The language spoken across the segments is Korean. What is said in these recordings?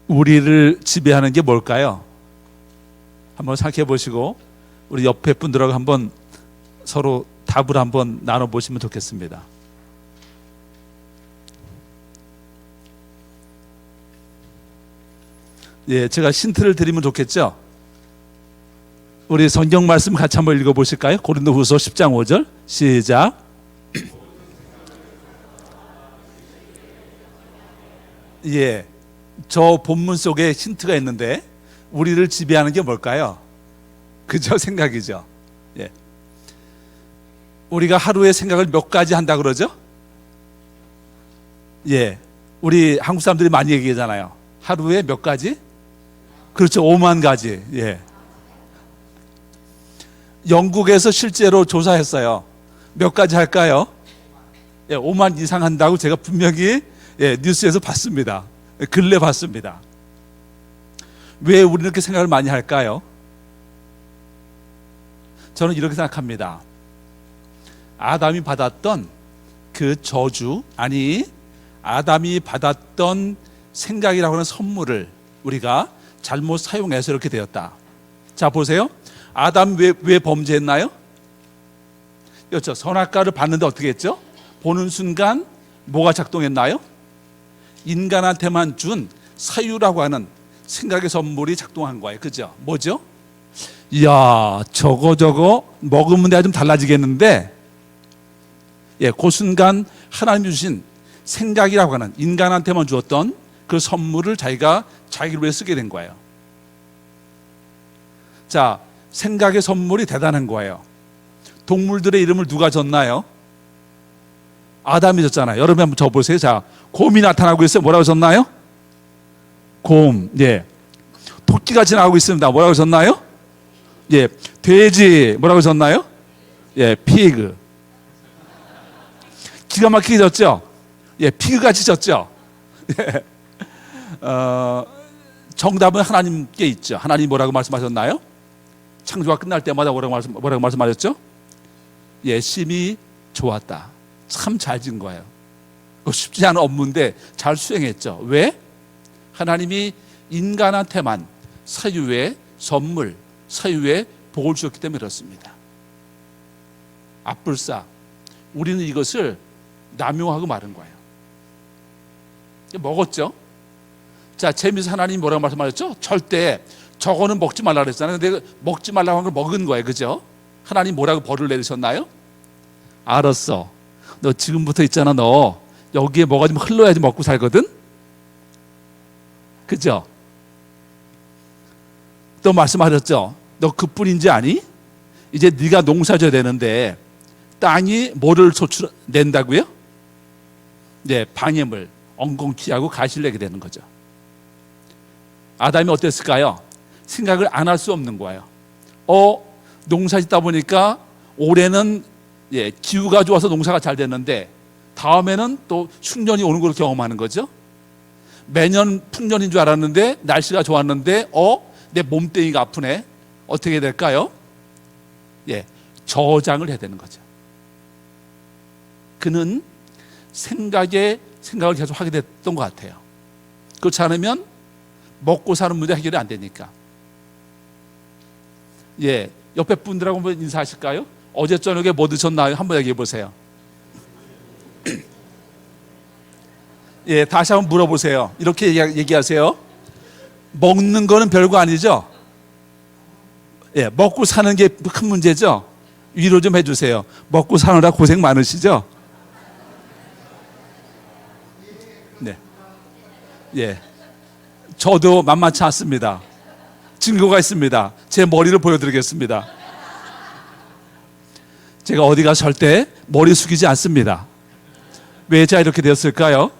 우리를 지배하는 게 뭘까요? 한번 생각해 보시고 우리 옆에 분들하고 한번 서로 답을 한번 나눠보시면 좋겠습니다. 예, 제가 힌트를 드리면 좋겠죠? 우리 성경 말씀 같이 한번 읽어보실까요? 고린도후서 10장 5절 시작. 예, 저 본문 속에 힌트가 있는데 우리를 지배하는 게 뭘까요? 그저 생각이죠. 예, 우리가 하루에 생각을 몇 가지 한다 그러죠? 예, 우리 한국 사람들이 많이 얘기하잖아요. 하루에 몇 가지? 그렇죠, 5만 가지. 예. 영국에서 실제로 조사했어요. 몇 가지 할까요? 예, 5만 이상 한다고 제가 분명히 뉴스에서 봤습니다. 근래 봤습니다. 왜 우리는 이렇게 생각을 많이 할까요? 저는 이렇게 생각합니다. 아담이 받았던 그 저주, 아니 아담이 받았던 생각이라고 하는 선물을 우리가 잘못 사용해서 이렇게 되었다. 자, 보세요. 아담 왜 범죄했나요? 그렇죠. 선악과를 봤는데 어떻게 했죠? 보는 순간 뭐가 작동했나요? 인간한테만 준 사유라고 하는 생각의 선물이 작동한 거예요. 그죠? 뭐죠? 이야, 저거 먹으면 내가 좀 달라지겠는데, 예, 그 순간 하나님이 주신 생각이라고 하는 인간한테만 주었던 그 선물을 자기가 자기를 위해 쓰게 된 거예요. 자, 생각의 선물이 대단한 거예요. 동물들의 이름을 누가 줬나요? 아담이 줬잖아요. 여러분 한번 적어보세요. 자, 곰이 나타나고 있어요. 뭐라고 줬나요? 곰. 예. 토끼가 지나가고 있습니다. 뭐라고 줬나요? 예. 돼지. 뭐라고 줬나요? 예. 피그. 기가 막히게 졌죠? 예. 피그 같이 졌죠? 예. 정답은 하나님께 있죠. 하나님 뭐라고 말씀하셨나요? 창조가 끝날 때마다 뭐라고 말씀하셨죠? 예, 심히 좋았다. 참 잘 진 거예요. 쉽지 않은 업무인데 잘 수행했죠. 왜? 하나님이 인간한테만 사유의 선물, 사유의 복을 주셨기 때문에 그렇습니다. 앞불싸 우리는 이것을 남용하고 마는 거예요. 먹었죠. 자, 재미있어. 하나님이 뭐라고 말씀하셨죠? 절대 저거는 먹지 말라 그랬잖아요. 근데 먹지 말라고 한 걸 먹은 거예요. 그죠? 하나님 뭐라고 벌을 내리셨나요? 알았어. 너 지금부터 있잖아. 너 여기에 뭐가 좀 흘러야지 먹고 살거든. 그죠? 또 말씀하셨죠. 너 그뿐인지 아니? 이제 네가 농사져야 되는데 땅이 뭐를 낸다고요? 네, 방해물, 엉겅퀴하고 가시를 내게 되는 거죠. 아담이 어땠을까요? 생각을 안 할 수 없는 거예요. 농사 짓다 보니까 올해는 기후가 좋아서 농사가 잘 됐는데 다음에는 또 흉년이 오는 걸 경험하는 거죠. 매년 풍년인 줄 알았는데 날씨가 좋았는데 내 몸뚱이가 아프네. 어떻게 될까요? 저장을 해야 되는 거죠. 그는 생각을 계속 하게 됐던 것 같아요. 그렇지 않으면 먹고 사는 문제 해결이 안 되니까. 옆에 분들하고 한번 인사하실까요? 어제 저녁에 뭐 드셨나요? 한번 얘기해 보세요. 다시 한번 물어보세요. 이렇게 얘기하세요. 먹는 거는 별거 아니죠? 먹고 사는 게 큰 문제죠? 위로 좀 해주세요. 먹고 사느라 고생 많으시죠? 네. 저도 만만치 않습니다. 증거가 있습니다. 제 머리를 보여드리겠습니다. 제가 어디 가서 절대 머리 숙이지 않습니다. 왜 제가 이렇게 되었을까요?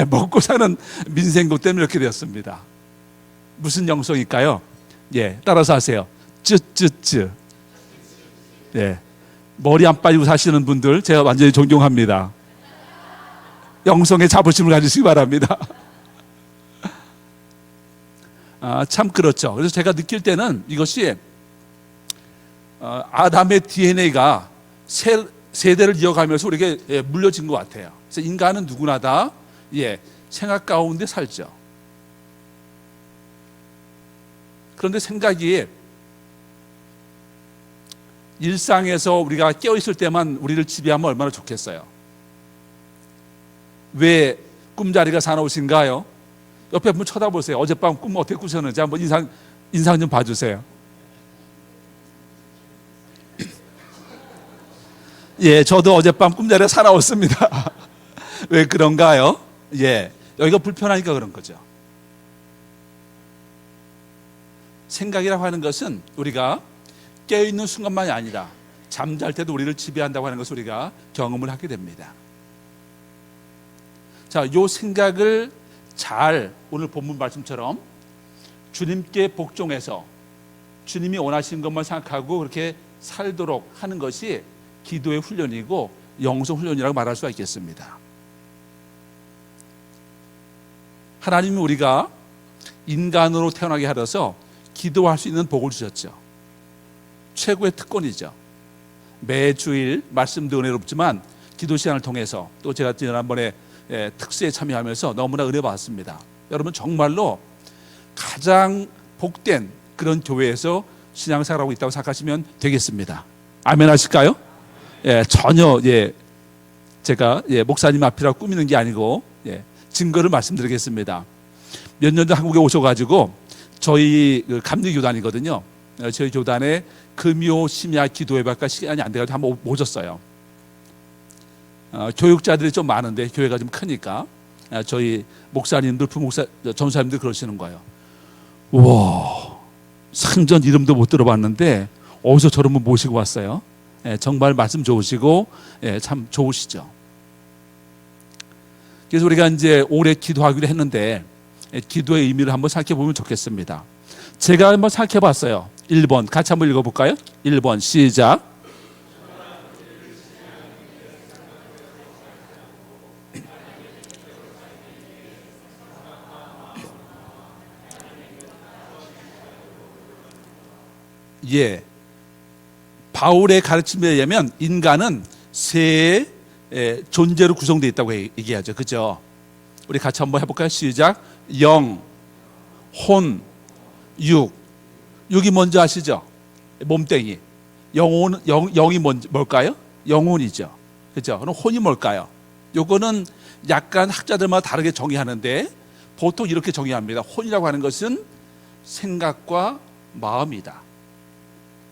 먹고 사는 민생고 때문에 이렇게 되었습니다. 무슨 영성일까요? 따라서 하세요. 쯔쯔쯔. 머리 안 빠지고 사시는 분들 제가 완전히 존경합니다. 영성의 자부심을 가지시기 바랍니다. 참 그렇죠. 그래서 제가 느낄 때는 이것이 아담의 DNA가 세대를 이어가면서 우리에게 물려진 것 같아요. 그래서 인간은 누구나 다 생각 가운데 살죠. 그런데 생각이 일상에서 우리가 깨어있을 때만 우리를 지배하면 얼마나 좋겠어요. 왜 꿈자리가 사나우신가요? 옆에 한번 쳐다보세요. 어젯밤 꿈 어떻게 꾸셨는지 한번 인상 좀 봐주세요. 예, 저도 어젯밤 꿈자리가 사나웠습니다. 왜 그런가요? 예, 여기가 불편하니까 그런 거죠. 생각이라고 하는 것은 우리가 깨어있는 순간만이 아니라 잠잘 때도 우리를 지배한다고 하는 것을 우리가 경험을 하게 됩니다. 자, 요 생각을 잘 오늘 본문 말씀처럼 주님께 복종해서 주님이 원하시는 것만 생각하고 그렇게 살도록 하는 것이 기도의 훈련이고 영성 훈련이라고 말할 수가 있겠습니다. 하나님이 우리가 인간으로 태어나게 하셔서 기도할 수 있는 복을 주셨죠. 최고의 특권이죠. 매주일 말씀도 은혜롭지만 기도 시간을 통해서 또 제가 지난번에 특수에 참여하면서 너무나 은혜 받았습니다. 여러분 정말로 가장 복된 그런 교회에서 신앙생활하고 있다고 생각하시면 되겠습니다. 아멘 하실까요? 전혀 제가 목사님 앞이라고 꾸미는 게 아니고 증거를 말씀드리겠습니다. 몇 년 전 한국에 오셔가지고 저희 감리교단이거든요. 저희 교단에 금요 심야 기도회밖에 시간이 안 돼가지고 한번 모셨어요. 교육자들이 좀 많은데 교회가 좀 크니까 저희 목사님들, 부목사, 전사님들 그러시는 거예요. 우와, 상전 이름도 못 들어봤는데 어디서 저런 분 모시고 왔어요. 정말 말씀 좋으시고 참 좋으시죠. 그래서 우리가 이제 올해 기도하기로 했는데 기도의 의미를 한번 생각해 보면 좋겠습니다. 제가 한번 생각해 봤어요. 1번 같이 한번 읽어볼까요? 1번 시작. 예, 바울의 가르침에 의하면 인간은 세 존재로 구성되어 있다고 얘기하죠. 그죠? 우리 같이 한번 해볼까요? 시작. 영, 혼, 육. 육이 뭔지 아시죠? 몸뚱이. 영이 뭘까요? 영혼이죠. 그죠? 그럼 혼이 뭘까요? 요거는 약간 학자들마다 다르게 정의하는데 보통 이렇게 정의합니다. 혼이라고 하는 것은 생각과 마음이다.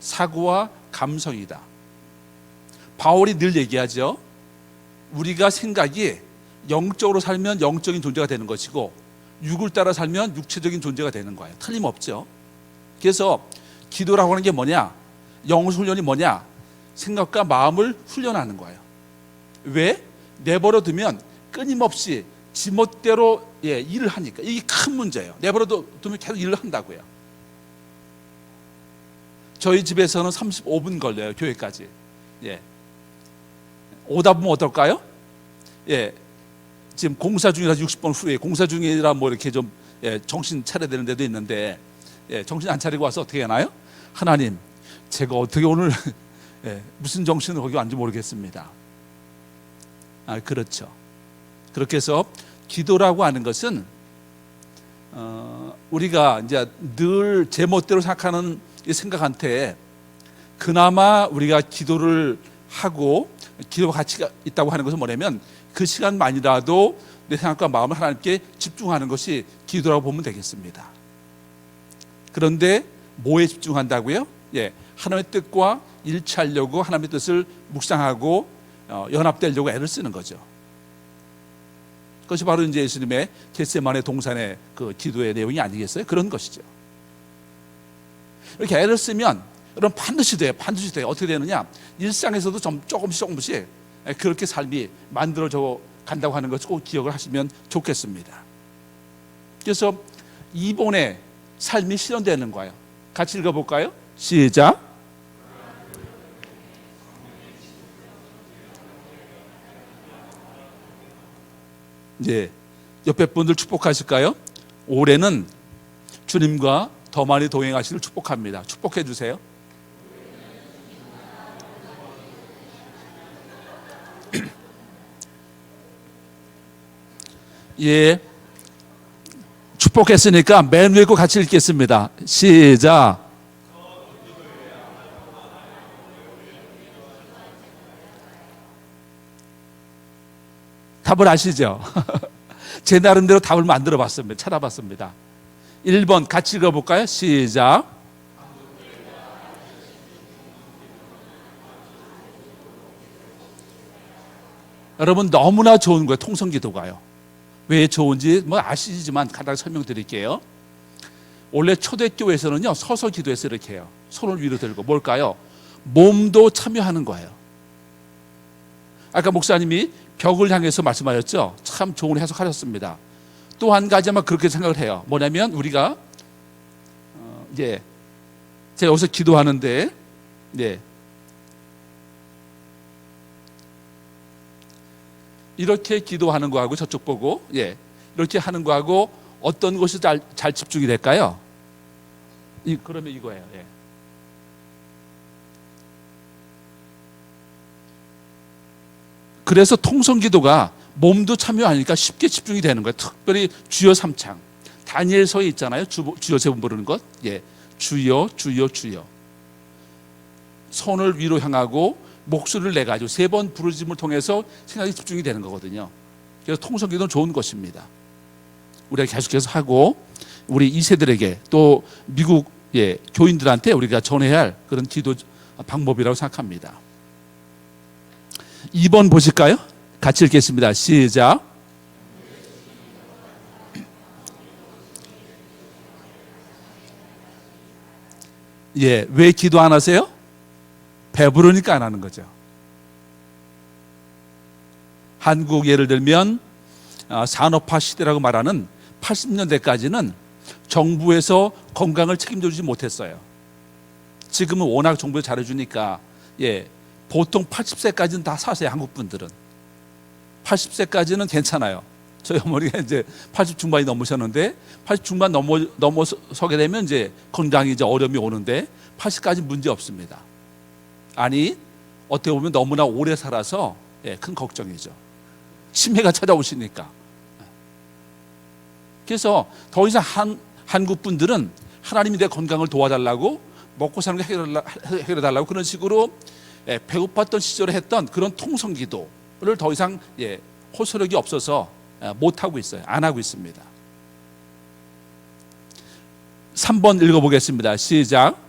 사고와 감성이다. 바울이 늘 얘기하죠. 우리가 생각이 영적으로 살면 영적인 존재가 되는 것이고 육을 따라 살면 육체적인 존재가 되는 거예요. 틀림없죠. 그래서 기도라고 하는 게 뭐냐? 영성 훈련이 뭐냐? 생각과 마음을 훈련하는 거예요. 왜? 내버려 두면 끊임없이 지멋대로 일을 하니까. 이게 큰 문제예요. 내버려 두면 계속 일을 한다고요. 저희 집에서는 35분 걸려요. 교회까지. 오다 보면 어떨까요? 지금 공사 중이라 60분 후에 공사 중이라 뭐 이렇게 좀 정신 차려야 되는 데도 있는데 정신 안 차리고 와서 어떻게 하나요? 하나님, 제가 어떻게 오늘 무슨 정신으로 거기 왔는지 모르겠습니다. 그렇죠. 그렇게 해서 기도라고 하는 것은 우리가 이제 늘 제멋대로 생각하는 이 생각한테 그나마 우리가 기도를 하고 기도 가치가 있다고 하는 것은 뭐냐면 그 시간만이라도 내 생각과 마음을 하나님께 집중하는 것이 기도라고 보면 되겠습니다. 그런데 뭐에 집중한다고요? 하나님의 뜻과 일치하려고 하나님의 뜻을 묵상하고 연합되려고 애를 쓰는 거죠. 그것이 바로 이제 예수님의 겟세마네 동산의 그 기도의 내용이 아니겠어요? 그런 것이죠. 이렇게 애를 쓰면 여러분 반드시 돼요. 반드시 돼요. 어떻게 되느냐? 일상에서도 조금씩 그렇게 삶이 만들어져 간다고 하는 것을 꼭 기억을 하시면 좋겠습니다. 그래서 이번에 삶이 실현되는 거예요. 같이 읽어볼까요? 시작. 옆에 분들 축복하실까요? 올해는 주님과 더 많이 동행하시길 축복합니다. 축복해 주세요. 축복했으니까 맨 위에 거 같이 읽겠습니다. 시작. 답을 아시죠? 제 나름대로 답을 만들어 봤습니다. 찾아봤습니다. 1번 같이 읽어볼까요? 시작. 여러분 너무나 좋은 거예요. 통성기도가요. 왜 좋은지 뭐 아시지만 간단히 설명드릴게요. 원래 초대교회에서는요 서서 기도해서 이렇게 해요. 손을 위로 들고 뭘까요? 몸도 참여하는 거예요. 아까 목사님이 벽을 향해서 말씀하셨죠. 참 좋은 해석하셨습니다. 또 한 가지 아마 그렇게 생각을 해요. 뭐냐면 우리가 이제 제가 여기서 기도하는데 이렇게 기도하는 거하고 저쪽 보고 이렇게 하는 거하고 어떤 것이 잘 집중이 될까요? 그러면 이거예요. 그래서 통성기도가 몸도 참여하니까 쉽게 집중이 되는 거예요. 특별히 주여 3창 다니엘서에 있잖아요. 주여 세 번 부르는 것. 주여 주여 주여. 손을 위로 향하고 목소리를 내가지고 3번 부르짖음을 통해서 생각이 집중이 되는 거거든요. 그래서 통성기도는 좋은 것입니다. 우리가 계속해서 하고 우리 2세들에게 또 미국 교인들한테 우리가 전해야 할 그런 기도 방법이라고 생각합니다. 2번 보실까요? 같이 읽겠습니다. 시작. 왜 기도 안 하세요? 배부르니까 안 하는 거죠. 한국 예를 들면 산업화 시대라고 말하는 80년대까지는 정부에서 건강을 책임져주지 못했어요. 지금은 워낙 정부에서 잘해주니까 보통 80세까지는 다 사세요. 한국 분들은 80세까지는 괜찮아요. 저희 어머니가 이제 80 중반이 넘으셨는데 80 중반 넘어서게 되면 이제 건강이 이제 어려움이 오는데 80까지 문제 없습니다. 아니 어떻게 보면 너무나 오래 살아서 큰 걱정이죠. 치매가 찾아오시니까. 그래서 더 이상 한국 분들은 하나님이 내 건강을 도와달라고 먹고 사는 거 해결해달라고 그런 식으로 배고팠던 시절에 했던 그런 통성기도를 더 이상 호소력이 없어서 못하고 있어요. 안 하고 있습니다. 3번 읽어보겠습니다. 시작.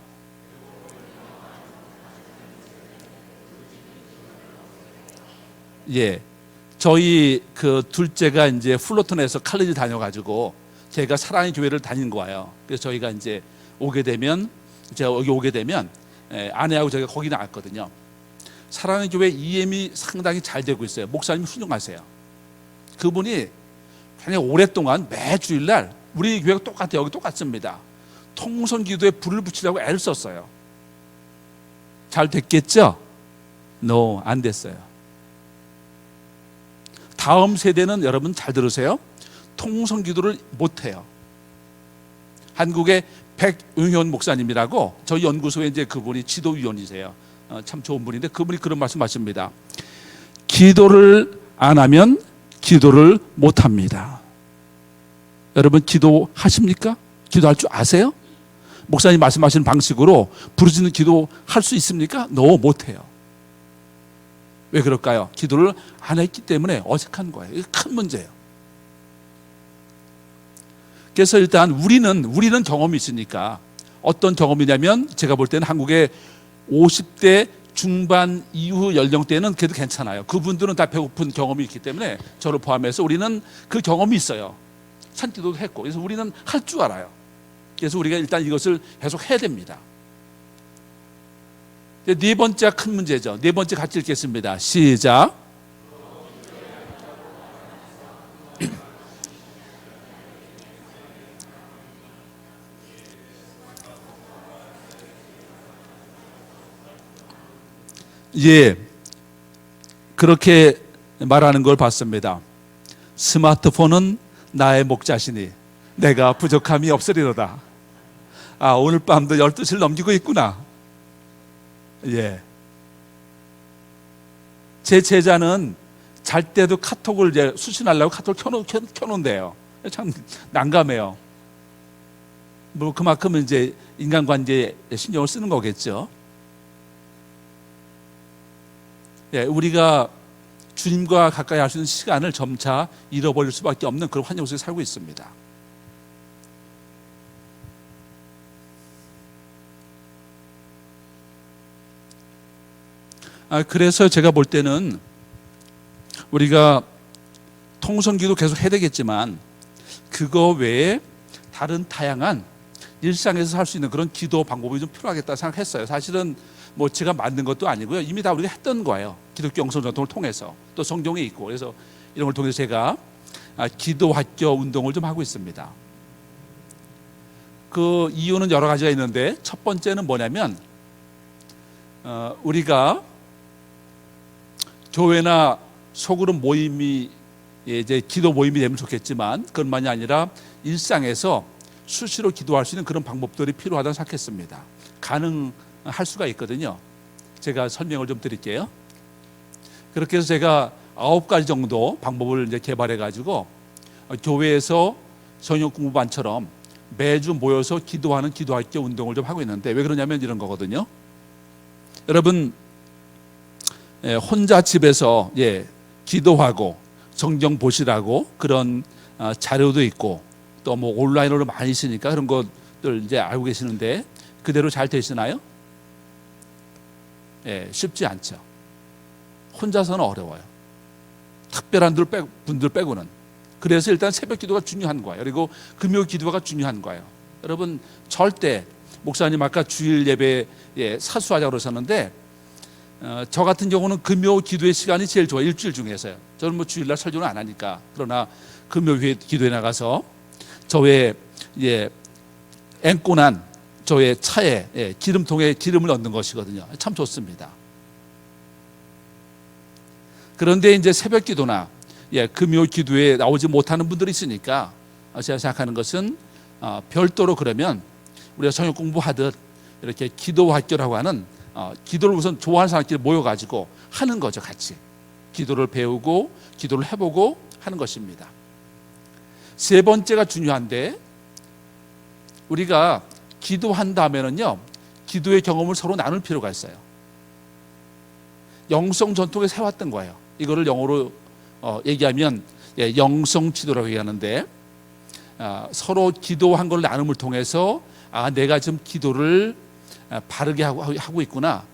저희 그 둘째가 이제 플로턴에서 칼리지 다녀가지고 제가 사랑의 교회를 다닌 거예요. 그래서 저희가 이제 제가 여기 오게 되면 아내하고 저희가 거기 나갔거든요. 사랑의 교회 EM이 상당히 잘 되고 있어요. 목사님이 훌륭하세요. 그분이 그냥 오랫동안 매 주일날 우리 교회가 똑같아요. 여기 똑같습니다. 통성기도에 불을 붙이려고 애를 썼어요. 잘 됐겠죠? No, 안 됐어요. 다음 세대는 여러분 잘 들으세요. 통성기도를 못해요. 한국의 백용현 목사님이라고 저희 연구소에 이제 그분이 지도위원이세요. 참 좋은 분인데 그분이 그런 말씀하십니다. 기도를 안 하면 기도를 못 합니다. 여러분 기도하십니까? 기도할 줄 아세요? 목사님 말씀하시는 방식으로 부르짖는 기도 할 수 있습니까? No, 못 해요. 왜 그럴까요? 기도를 안 했기 때문에 어색한 거예요. 이게 큰 문제예요. 그래서 일단 우리는 경험이 있으니까 어떤 경험이냐면 제가 볼 때는 한국의 50대 중반 이후 연령대는 그래도 괜찮아요. 그분들은 다 배고픈 경험이 있기 때문에 저를 포함해서 우리는 그 경험이 있어요. 산기도도 했고 그래서 우리는 할 줄 알아요. 그래서 우리가 일단 이것을 계속 해야 됩니다. 네 번째가 큰 문제죠. 네 번째 같이 읽겠습니다. 시작. 그렇게 말하는 걸 봤습니다. 스마트폰은 나의 목자시니 내가 부족함이 없으리로다. 오늘 밤도 12시를 넘기고 있구나. 제 제자는 잘 때도 카톡을 이제 수신하려고 카톡을 켜놓은대요. 참 난감해요. 뭐 그만큼 이제 인간관계에 신경을 쓰는 거겠죠. 예, 우리가 주님과 가까이 할 수 있는 시간을 점차 잃어버릴 수밖에 없는 그런 환경 속에 살고 있습니다. 그래서 제가 볼 때는 우리가 통성기도 계속 해야 되겠지만 그거 외에 다른 다양한 일상에서 할 수 있는 그런 기도 방법이 좀 필요하겠다 생각했어요. 사실은 뭐 제가 만든 것도 아니고요. 이미 다 우리가 했던 거예요. 기독교 영성 전통을 통해서 또 성경에 있고, 그래서 이런 걸 통해서 제가 기도 학교 운동을 좀 하고 있습니다. 그 이유는 여러 가지가 있는데 첫 번째는 뭐냐면 우리가 교회나 소그룹 모임이 이제 기도 모임이 되면 좋겠지만 그것만이 아니라 일상에서 수시로 기도할 수 있는 그런 방법들이 필요하다고 생각했습니다. 가능할 수가 있거든요. 제가 설명을 좀 드릴게요. 그렇게 해서 제가 9가지 정도 방법을 이제 개발해 가지고 교회에서 성경 공부반처럼 매주 모여서 기도하는 기도학교 운동을 좀 하고 있는데, 왜 그러냐면 이런 거거든요. 여러분 혼자 집에서 기도하고 성경 보시라고 그런 자료도 있고 또 뭐 온라인으로 많이 있으니까 그런 것들 이제 알고 계시는데 그대로 잘 되시나요? 쉽지 않죠. 혼자서는 어려워요. 특별한 분들 빼고는. 그래서 일단 새벽 기도가 중요한 거예요. 그리고 금요 기도가 중요한 거예요. 여러분 절대, 목사님 아까 주일 예배에 사수하자고 그러셨는데 저 같은 경우는 금요 기도의 시간이 제일 좋아요. 일주일 중에서요. 저는 뭐 주일날 설교는 안 하니까. 그러나 금요 기도에 나가서 저의 앵꼬난 저의 차에 기름통에 기름을 넣는 것이거든요. 참 좋습니다. 그런데 이제 새벽 기도나 금요 기도에 나오지 못하는 분들이 있으니까 제가 생각하는 것은 별도로 그러면 우리가 성경 공부하듯 이렇게 기도 학교라고 하는 기도를 우선 좋아하는 사람끼리 모여가지고 하는 거죠. 같이 기도를 배우고 기도를 해보고 하는 것입니다. 세 번째가 중요한데, 우리가 기도한다면은요 기도의 경험을 서로 나눌 필요가 있어요. 영성 전통에 세웠던 거예요. 이거를 영어로 얘기하면 영성 지도라고 얘기하는데, 서로 기도한 걸 나눔을 통해서 내가 지금 기도를 바르게 하고 있구나,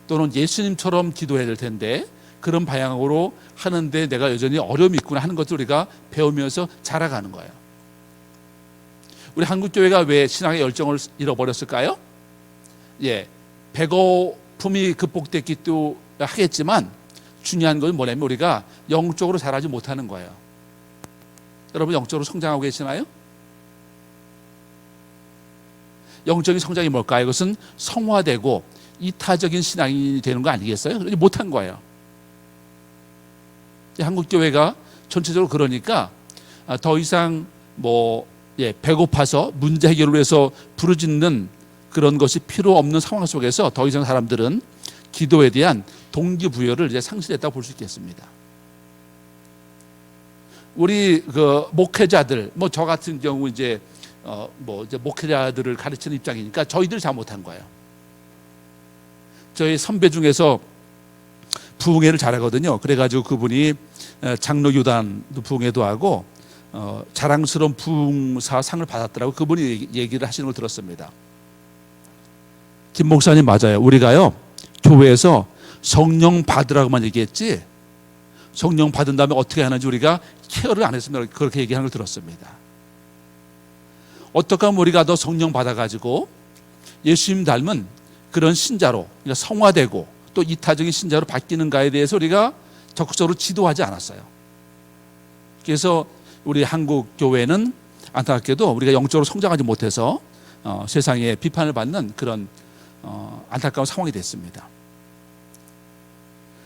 또는 예수님처럼 기도해야 될 텐데 그런 방향으로 하는데 내가 여전히 어려움이 있구나 하는 것을 우리가 배우면서 자라가는 거예요. 우리 한국교회가 왜 신앙의 열정을 잃어버렸을까요? 배고픔이 극복됐기도 하겠지만 중요한 건 뭐냐면 우리가 영적으로 자라지 못하는 거예요. 여러분 영적으로 성장하고 계시나요? 영적인 성장이 뭘까요? 이것은 성화되고 이타적인 신앙이 되는 거 아니겠어요? 그러지 못한 거예요. 한국교회가 전체적으로 그러니까 더 이상 배고파서 문제 해결을 위해서 부르짖는 그런 것이 필요 없는 상황 속에서 더 이상 사람들은 기도에 대한 동기부여를 이제 상실했다고 볼 수 있겠습니다. 우리 그 목회자들, 저 같은 경우 이제 목회자들을 가르치는 입장이니까 저희들 잘못한 거예요. 저희 선배 중에서 부흥회를 잘하거든요. 그래가지고 그분이 장로교단도 부흥회도 하고 자랑스러운 부흥사 상을 받았더라고. 그분이 얘기를 하시는 걸 들었습니다. 김 목사님 맞아요. 우리가요 교회에서 성령 받으라고만 얘기했지 성령 받은 다음에 어떻게 하는지 우리가 케어를 안 했습니다. 그렇게 얘기하는 걸 들었습니다. 어떻게 하면 우리가 더 성령 받아가지고 예수님 닮은 그런 신자로, 그러니까 성화되고 또 이타적인 신자로 바뀌는가에 대해서 우리가 적극적으로 지도하지 않았어요. 그래서 우리 한국 교회는 안타깝게도 우리가 영적으로 성장하지 못해서 세상에 비판을 받는 그런 안타까운 상황이 됐습니다.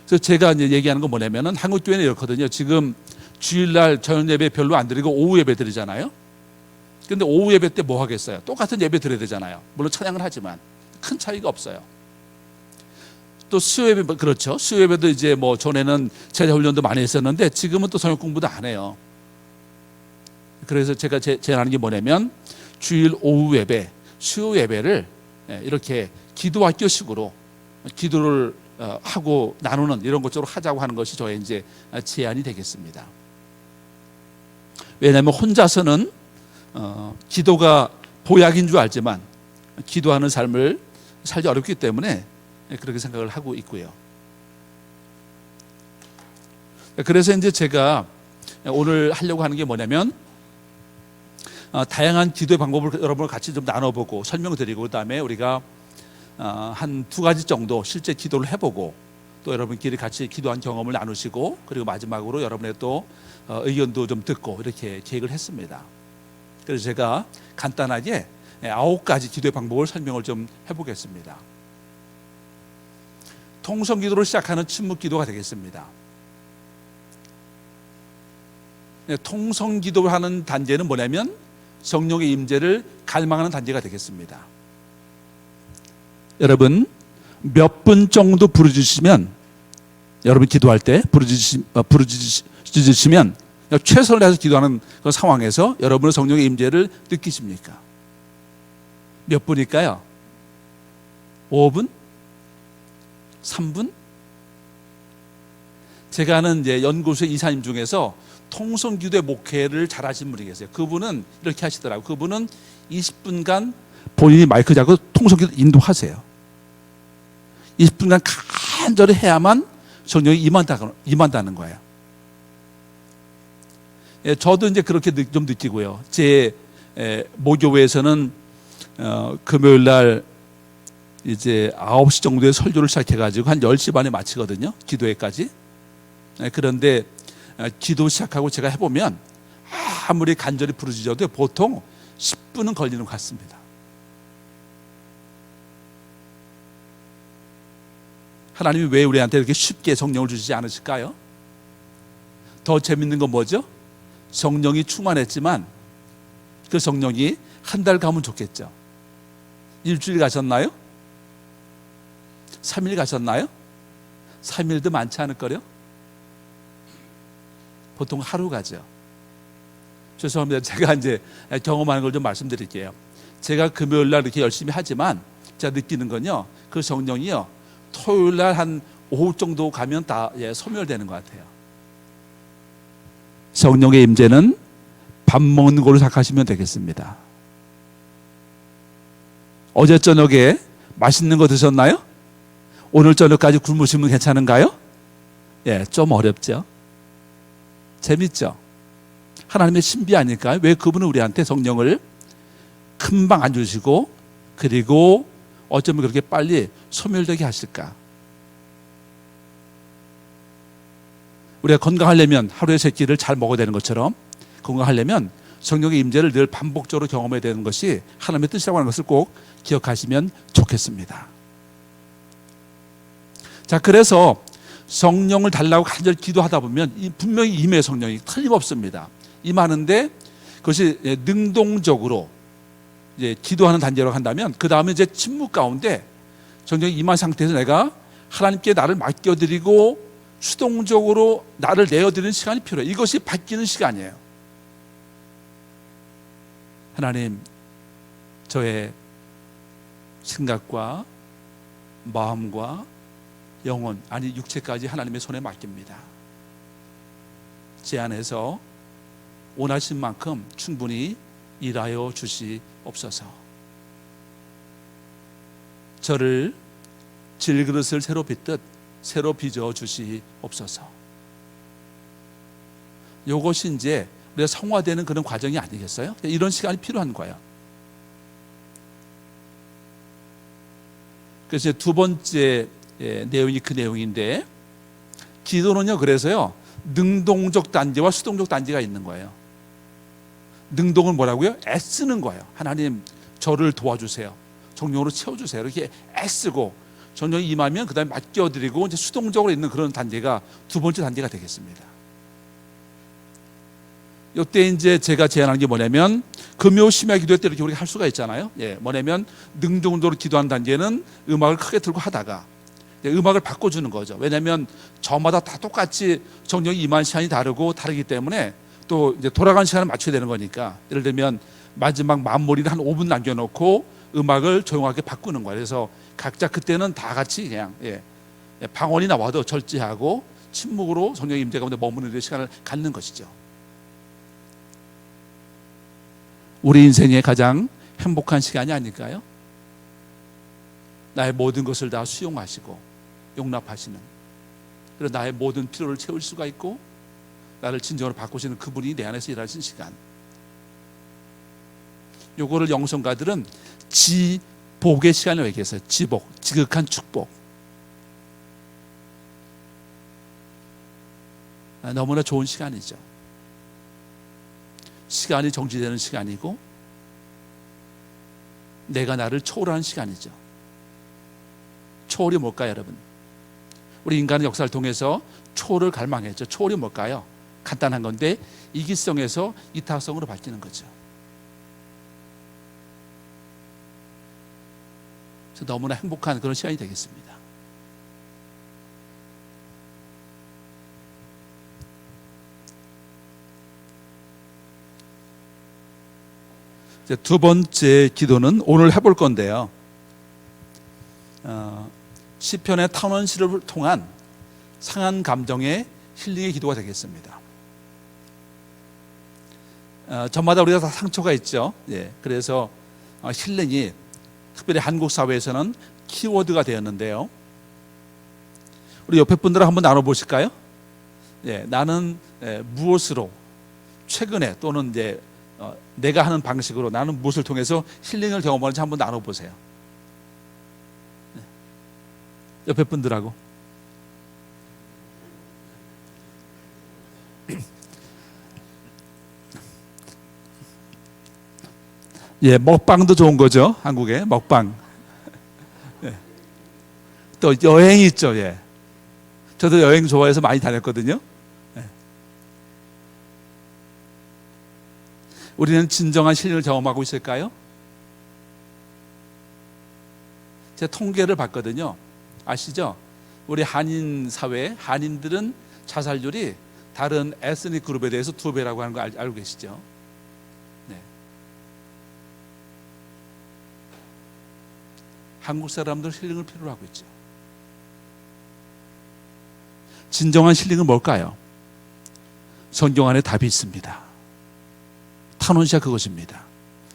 그래서 제가 이제 얘기하는 건 뭐냐면은 한국 교회는 이렇거든요. 지금 주일날 저녁 예배 별로 안 드리고 오후 예배 드리잖아요. 근데 오후 예배 때 뭐 하겠어요? 똑같은 예배 드려야 되잖아요. 물론 찬양을 하지만 큰 차이가 없어요. 또 수요 예배, 그렇죠. 수요 예배도 이제 전에는 제자 훈련도 많이 했었는데 지금은 또 성역 공부도 안 해요. 그래서 제가 제안하는 게 뭐냐면 주일 오후 예배, 수요 예배를 이렇게 기도학교식으로 기도를 하고 나누는 이런 것으로 하자고 하는 것이 저의 이제 제안이 되겠습니다. 왜냐하면 혼자서는 기도가 보약인 줄 알지만 기도하는 삶을 살기 어렵기 때문에 그렇게 생각을 하고 있고요. 그래서 이제 제가 오늘 하려고 하는 게 뭐냐면 다양한 기도의 방법을 여러분과 같이 좀 나눠보고 설명드리고 그다음에 우리가 한 두 가지 정도 실제 기도를 해보고 또 여러분끼리 같이 기도한 경험을 나누시고 그리고 마지막으로 여러분의 또 의견도 좀 듣고 이렇게 계획을 했습니다. 그래서 제가 간단하게 9가지 기도의 방법을 설명을 좀 해보겠습니다. 통성기도로 시작하는 침묵기도가 되겠습니다. 통성기도를 하는 단계는 뭐냐면 성령의 임재를 갈망하는 단계가 되겠습니다. 여러분 몇 분 정도 부르짖으시면 여러분 기도할 때 부르짖으시면 최선을 다해서 기도하는 그 상황에서 여러분의 성령의 임재를 느끼십니까? 몇 분일까요? 5분? 3분? 제가 아는 이제 연구소의 이사님 중에서 통성기도의 목회를 잘하신 분이 계세요. 그분은 이렇게 하시더라고요. 그분은 20분간 본인이 마이크 잡고 통성기도 인도하세요. 20분간 간절히 해야만 성령이 임한다는 거예요. 저도 이제 그렇게 좀 느끼고요. 제 모교회에서는 금요일 날 이제 9시 정도에 설교를 시작해가지고 한 10시 반에 마치거든요. 기도회까지. 그런데 기도 시작하고 제가 해보면 아무리 간절히 부르짖어도 보통 10분은 걸리는 것 같습니다. 하나님이 왜 우리한테 이렇게 쉽게 성령을 주시지 않으실까요? 더 재밌는 건 뭐죠? 성령이 충만했지만 그 성령이 한 달 가면 좋겠죠. 일주일 가셨나요? 3일 가셨나요? 3일도 많지 않을걸요? 보통 하루 가죠. 죄송합니다. 제가 이제 경험하는 걸 좀 말씀드릴게요. 제가 금요일 날 이렇게 열심히 하지만 제가 느끼는 건요, 그 성령이요, 토요일 날 한 오후 정도 가면 다 소멸되는 것 같아요. 성령의 임재는 밥 먹는 걸로 생각하시면 되겠습니다. 어제 저녁에 맛있는 거 드셨나요? 오늘 저녁까지 굶으시면 괜찮은가요? 좀 어렵죠. 재밌죠? 하나님의 신비 아닐까요? 왜 그분은 우리한테 성령을 금방 안 주시고 그리고 어쩌면 그렇게 빨리 소멸되게 하실까? 우리가 건강하려면 하루에 3끼를 잘 먹어야 되는 것처럼 건강하려면 성령의 임재를 늘 반복적으로 경험해야 되는 것이 하나님의 뜻이라고 하는 것을 꼭 기억하시면 좋겠습니다. 자, 그래서 성령을 달라고 간절히 기도하다 보면 분명히 임의 성령이 틀림없습니다. 임하는데 그것이 능동적으로 이제 기도하는 단계로 한다면 그 다음에 이제 침묵 가운데 성령이 임한 상태에서 내가 하나님께 나를 맡겨드리고 수동적으로 나를 내어드리는 시간이 필요해요. 이것이 바뀌는 시간이에요. 하나님, 저의 생각과 마음과 영혼, 아니 육체까지 하나님의 손에 맡깁니다. 제 안에서 원하신 만큼 충분히 일하여 주시옵소서. 저를 질그릇을 새로 빚듯 새로 빚어 주시옵소서. 이것이 이제 우리가 성화되는 그런 과정이 아니겠어요? 이런 시간이 필요한 거예요. 그래서 두 번째 내용이 그 내용인데, 기도는요, 그래서요, 능동적 단계와 수동적 단계가 있는 거예요. 능동은 뭐라고요? 애쓰는 거예요. 하나님, 저를 도와주세요. 성령으로 채워주세요. 이렇게 애쓰고 성령이 임하면 그 다음에 맡겨드리고 이제 수동적으로 있는 그런 단계가 두 번째 단계가 되겠습니다. 이때 이제 제가 제안한 게 뭐냐면, 금요 심야 기도회 때 이렇게 우리가 할 수가 있잖아요. 뭐냐면 능동적으로 기도하는 단계는 음악을 크게 틀고 하다가 음악을 바꿔주는 거죠. 왜냐하면 저마다 다 똑같이 성령이 임한 시간이 다르기 때문에 또 이제 돌아가는 시간을 맞춰야 되는 거니까, 예를 들면 마지막 마무리를 한 5분 남겨놓고 음악을 조용하게 바꾸는 거예요. 그래서 각자 그때는 다 같이 그냥 방언이 나와도 절제하고 침묵으로 성령의 임재 가운데 머무는 시간을 갖는 것이죠. 우리 인생의 가장 행복한 시간이 아닐까요? 나의 모든 것을 다 수용하시고 용납하시는, 그리고 나의 모든 필요를 채울 수가 있고 나를 진정으로 바꾸시는 그분이 내 안에서 일하시는 시간. 요거를 영성가들은 지복의 시간을 얘기했어요. 지복, 지극한 축복. 너무나 좋은 시간이죠. 시간이 정지되는 시간이고 내가 나를 초월하는 시간이죠. 초월이 뭘까요, 여러분? 우리 인간의 역사를 통해서 초월을 갈망했죠. 초월이 뭘까요? 간단한 건데 이기성에서 이타성으로 바뀌는 거죠. 그래서 너무나 행복한 그런 시간이 되겠습니다. 이제 두 번째 기도는 오늘 해볼 건데요. 시편의 탄원시를 통한 상한 감정의 힐링의 기도가 되겠습니다. 저마다 우리가 다 상처가 있죠. 그래서 힐링이 특별히 한국 사회에서는 키워드가 되었는데요. 우리 옆에 분들하고 한번 나눠보실까요? 나는 무엇으로 최근에 또는 이제 내가 하는 방식으로 나는 무엇을 통해서 힐링을 경험하는지 한번 나눠보세요. 옆에 분들하고. 먹방도 좋은 거죠. 한국에 먹방. 또 여행이 있죠. 저도 여행 좋아해서 많이 다녔거든요. 우리는 진정한 힐링을 경험하고 있을까요? 제가 통계를 봤거든요. 아시죠? 우리 한인 사회, 한인들은 자살률이 다른 에스닉 그룹에 대해서 2배라고 하는 거 알고 계시죠? 한국 사람들 힐링을 필요로 하고 있죠. 진정한 힐링은 뭘까요? 성경 안에 답이 있습니다. 탄원시가 그것입니다.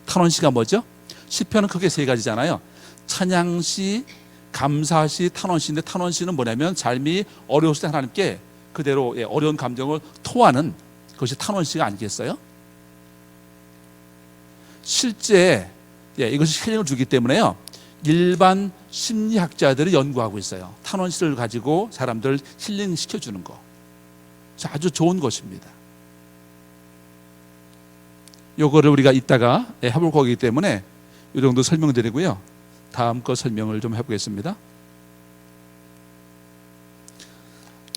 탄원시가 뭐죠? 시편은 크게 3가지잖아요. 찬양시, 감사시, 탄원시인데 탄원시는 뭐냐면 삶이 어려웠을 때 하나님께 그대로 어려운 감정을 토하는 그것이 탄원시가 아니겠어요? 실제 이것이 힐링을 주기 때문에요. 일반 심리학자들이 연구하고 있어요. 탄원시를 가지고 사람들 힐링시켜주는 거. 아주 좋은 것입니다. 요거를 우리가 이따가 해볼 거기 때문에 이 정도 설명드리고요. 다음 거 설명을 좀 해보겠습니다.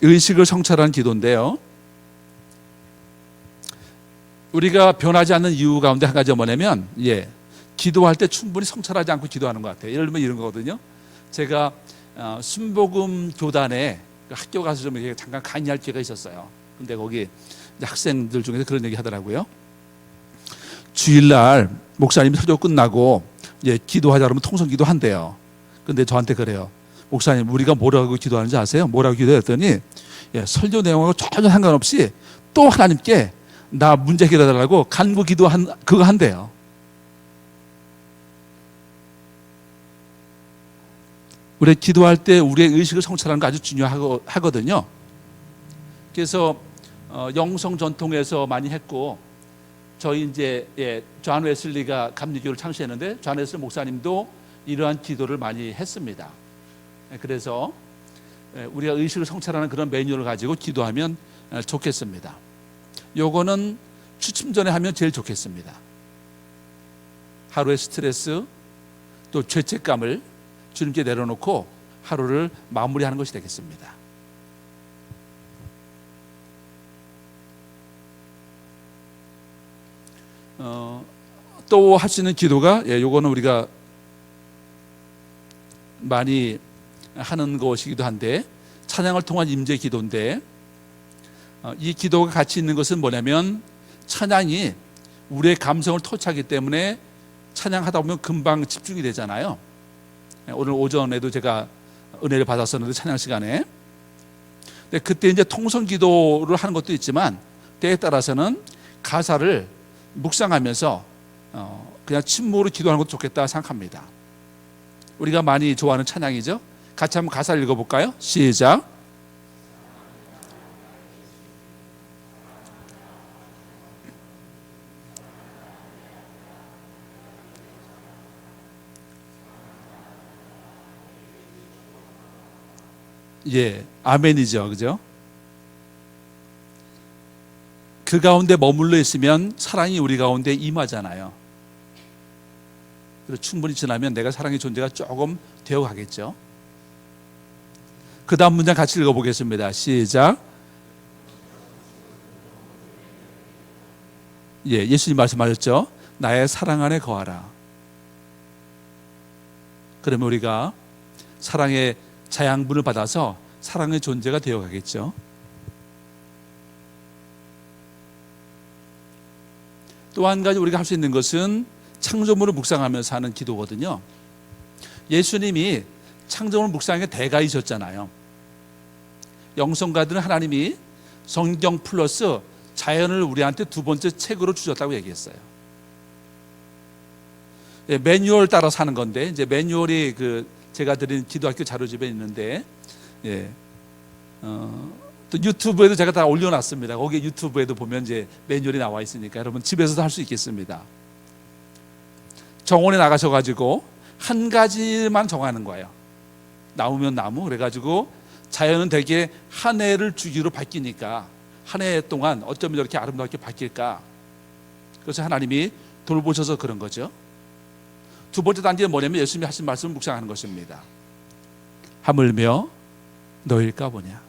의식을 성찰하는 기도인데요. 우리가 변하지 않는 이유 가운데 한 가지가 뭐냐면 기도할 때 충분히 성찰하지 않고 기도하는 것 같아요. 예를 들면 이런 거거든요. 제가 순복음 교단에 학교 가서 좀 잠깐 강의할 기회가 있었어요. 근데 거기 학생들 중에서 그런 얘기 하더라고요. 주일날 목사님이 설교 끝나고 기도하자 그러면 통성 기도한대요. 근데 저한테 그래요. 목사님, 우리가 뭐라고 기도하는지 아세요? 뭐라고 기도했더니 설교 내용하고 전혀 상관없이 또 하나님께 나 문제 해결해달라고 간구 그거 한대요. 우리 기도할 때 우리의 의식을 성찰하는 거 아주 중요하거든요. 그래서 영성 전통에서 많이 했고, 저희 이제 존 웨슬리가 감리교를 창시했는데 존 웨슬리 목사님도 이러한 기도를 많이 했습니다. 그래서 우리가 의식을 성찰하는 그런 매뉴얼을 가지고 기도하면 좋겠습니다. 요거는 취침 전에 하면 제일 좋겠습니다. 하루의 스트레스 또 죄책감을 주님께 내려놓고 하루를 마무리하는 것이 되겠습니다. 또 할 수 있는 기도가 요거는 우리가 많이 하는 것이기도 한데 찬양을 통한 임재 기도인데 이 기도가 같이 있는 것은 뭐냐면 찬양이 우리의 감성을 터치하기 때문에 찬양하다 보면 금방 집중이 되잖아요. 오늘 오전에도 제가 은혜를 받았었는데 찬양 시간에, 근데 그때 이제 통성 기도를 하는 것도 있지만 때에 따라서는 가사를 묵상하면서 그냥 침묵으로 기도하는 것도 좋겠다 생각합니다. 우리가 많이 좋아하는 찬양이죠. 같이 한번 가사를 읽어볼까요? 시작. 예, 아멘이죠, 그죠? 그 가운데 머물러 있으면 사랑이 우리 가운데 임하잖아요. 그리고 충분히 지나면 내가 사랑의 존재가 조금 되어가겠죠. 그 다음 문장 같이 읽어보겠습니다. 시작. 예, 예수님 말씀하셨죠. 나의 사랑 안에 거하라. 그러면 우리가 사랑의 자양분을 받아서 사랑의 존재가 되어가겠죠. 또 한 가지 우리가 할 수 있는 것은 창조물을 묵상하면서 하는 기도거든요. 예수님이 창조물 묵상의 대가이셨잖아요. 영성가들은 하나님이 성경 플러스 자연을 우리한테 두 번째 책으로 주셨다고 얘기했어요. 예, 매뉴얼 따라 사는 건데, 이제 매뉴얼이 제가 드린 기도학교 자료집에 있는데, 예, 또 유튜브에도 제가 다 올려놨습니다. 거기 유튜브에도 보면 이제 매뉴얼이 나와 있으니까 여러분 집에서도 할 수 있겠습니다. 정원에 나가셔가지고 한 가지만 정하는 거예요. 나무면 나무. 그래가지고 자연은 되게 한 해를 주기로 바뀌니까 한 해 동안 어쩌면 저렇게 아름답게 바뀔까. 그래서 하나님이 돌보셔서 그런 거죠. 두 번째 단계는 뭐냐면 예수님이 하신 말씀을 묵상하는 것입니다. 하물며 너일까 보냐.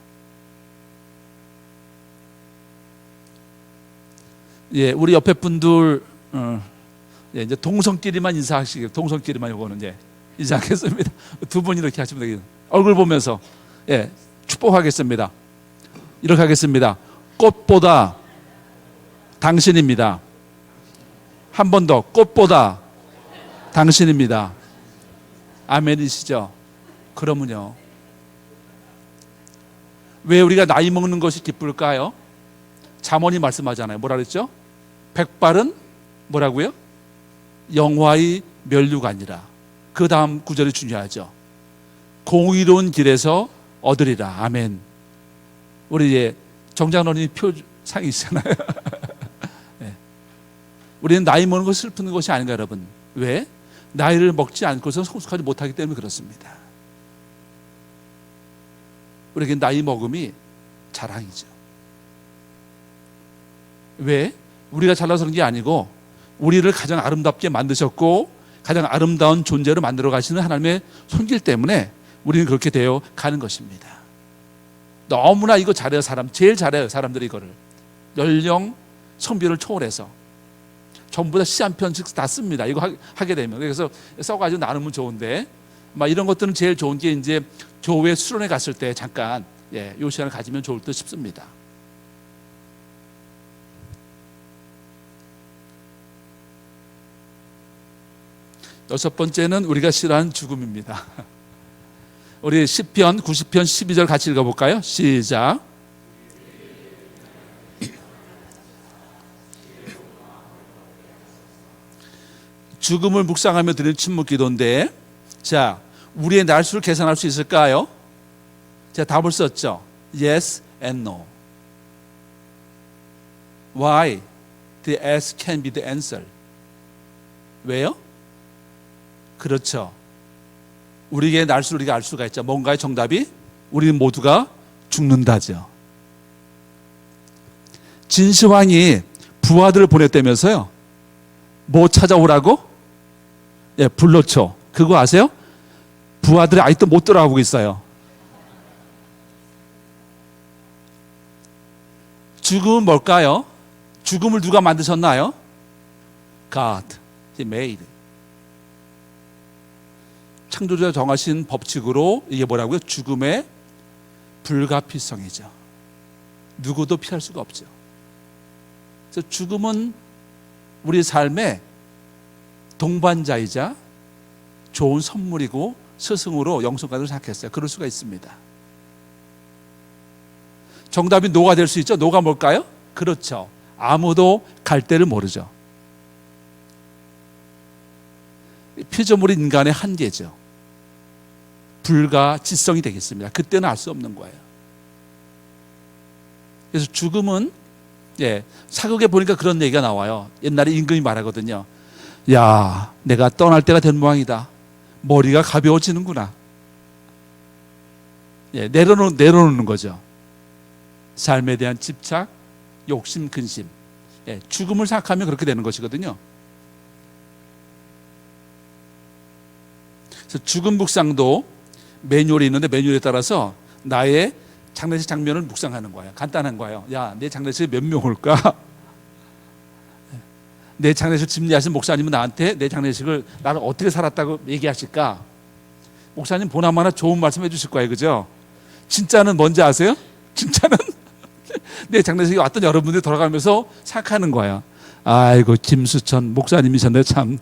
예, 우리 옆에 분들 예, 이제 동성끼리만 인사하시길, 동성끼리만 요거는 이제 인사하겠습니다. 두 분 이렇게 하시면 되겠습니다. 얼굴 보면서 예, 축복하겠습니다. 이렇게 하겠습니다. 꽃보다 당신입니다. 한 번 더, 꽃보다 당신입니다. 아멘이시죠? 그러면요, 왜 우리가 나이 먹는 것이 기쁠까요? 잠언이 말씀하잖아요. 뭐라 그랬죠? 백발은 뭐라고요? 영화의 면류관이라. 그 다음 구절이 중요하죠. 공의로운 길에서 얻으리라. 아멘. 우리 예, 정장로님 표상이 있잖아요. 네. 우리는 나이 먹는 것이 슬픈 것이 아닌가 여러분. 왜? 나이를 먹지 않고서 성숙하지 못하기 때문에 그렇습니다. 우리에게 나이 먹음이 자랑이죠. 왜? 우리가 잘나서 그런 게 아니고 우리를 가장 아름답게 만드셨고 가장 아름다운 존재로 만들어 가시는 하나님의 손길 때문에 우리는 그렇게 되어 가는 것입니다. 너무나 이거 잘해요. 제일 잘해요. 사람들이 이거를 연령, 성별을 초월해서 전부 다 시 한 편씩 다 씁니다. 이거 하게 되면. 그래서 써가지고 나누면 좋은데 막 이런 것들은 제일 좋은 게 이제 교회 수련회 갔을 때 잠깐 예, 요 시간을 가지면 좋을 듯 싶습니다. 여섯 번째는 우리가 싫어하는 죽음입니다. 우리 시편 90편 12절 같이 읽어볼까요? 시작. 죽음을 묵상하며 드리는 침묵 기도인데, 자, 우리의 날수를 계산할 수 있을까요? 제가 답을 썼죠. Yes and no. Why? The S can be the answer. 왜요? 그렇죠. 우리의 날수를 우리가 알 수가 있죠. 뭔가의 정답이 우리 모두가 죽는다죠. 진시황이 부하들을 보냈다면서요. 뭐 찾아오라고? 예, 불렀죠. 그거 아세요? 부하들이 아직도 못 돌아오고 있어요. 죽음은 뭘까요? 죽음을 누가 만드셨나요? God, He made. 창조주가 정하신 법칙으로 이게 뭐라고요? 죽음의 불가피성이죠. 누구도 피할 수가 없죠. 그래서 죽음은 우리 삶의 동반자이자 좋은 선물이고 스승으로 영성가족을 생각했어요. 그럴 수가 있습니다. 정답이 노가 될 수 있죠. 노가 뭘까요? 그렇죠. 아무도 갈대를 모르죠. 피조물인 인간의 한계죠. 불가지성이 되겠습니다. 그때는 알 수 없는 거예요. 그래서 죽음은 사극에 보니까 그런 얘기가 나와요. 옛날에 임금이 말하거든요. 야, 내가 떠날 때가 된 모양이다. 머리가 가벼워지는구나. 내려놓는 거죠. 삶에 대한 집착, 욕심, 근심. 죽음을 생각하면 그렇게 되는 것이거든요. 그래서 죽음 묵상도 매뉴얼이 있는데 매뉴얼에 따라서 나의 장례식 장면을 묵상하는 거예요. 간단한 거예요. 야, 내 장례식에 몇 명 올까? 내 장례식 집례하신 목사님은 나한테 내 장례식을 나를 어떻게 살았다고 얘기하실까? 목사님 보나마나 좋은 말씀 해주실 거예요. 그죠? 진짜는 뭔지 아세요? 진짜는 내 장례식에 왔던 여러분들이 돌아가면서 생각하는 거예요. 아이고 김수천 목사님이셨네 참.